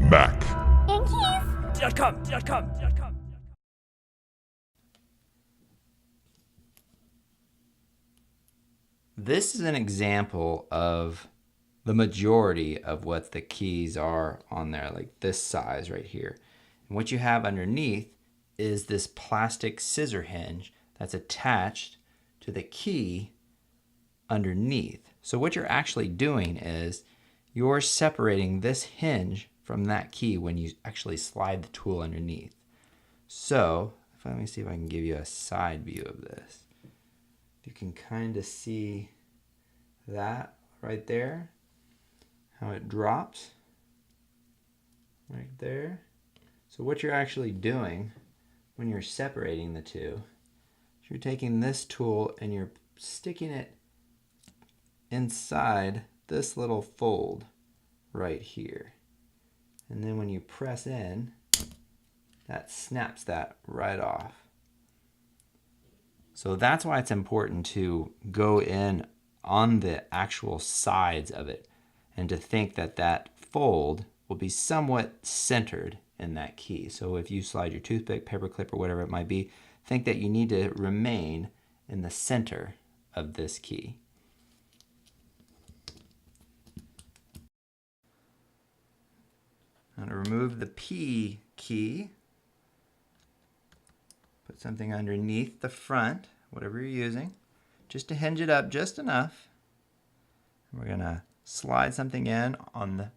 Mac. Yankees.com. This is an example of the majority of what the keys are on there, like this size right here. And what you have underneath is this plastic scissor hinge that's attached to the key underneath. So what you're actually doing is you're separating this hinge from that key when you actually slide the tool underneath. So let me see if I can give you a side view of this. You can kind of see that right there, how it drops right there. So what you're actually doing when you're separating the two, you're taking this tool and you're sticking it inside this little fold right here. And then when you press in, that snaps that right off. So that's why it's important to go in on the actual sides of it and to think that that fold will be somewhat centered in that key. So if you slide your toothpick, paper clip, or whatever it might be, think that you need to remain in the center of this key. Now to remove the P key, put something underneath the front, whatever you're using, just to hinge it up just enough. We're gonna slide something in on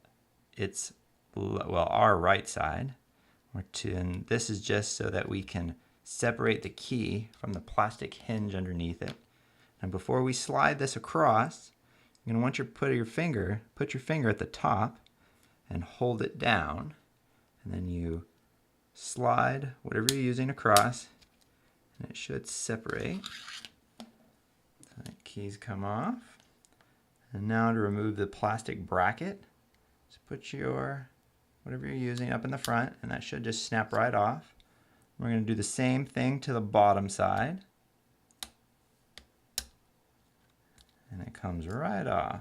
our right side, and this is just so that we can separate the key from the plastic hinge underneath it. And before we slide this across, you're gonna want you to put your finger at the top and hold it down, and then you slide whatever you're using across, and it should separate. So the keys come off. And now to remove the plastic bracket, just put your whatever you're using up in the front, and that should just snap right off. We're going to do the same thing to the bottom side, and it comes right off.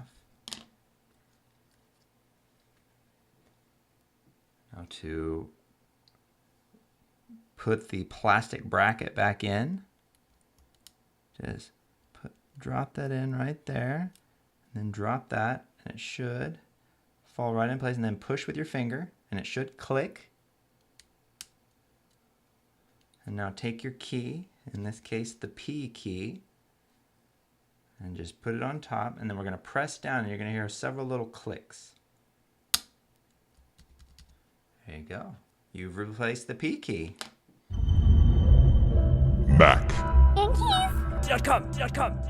Now to put the plastic bracket back in, just drop that in right there, and then drop that, and it should fall right in place, and then push with your finger, and it should click. And now take your key, in this case the P key, and just put it on top, and then we're going to press down, and you're going to hear several little clicks. There you go. You've replaced the P key. Mac. Yankees.com.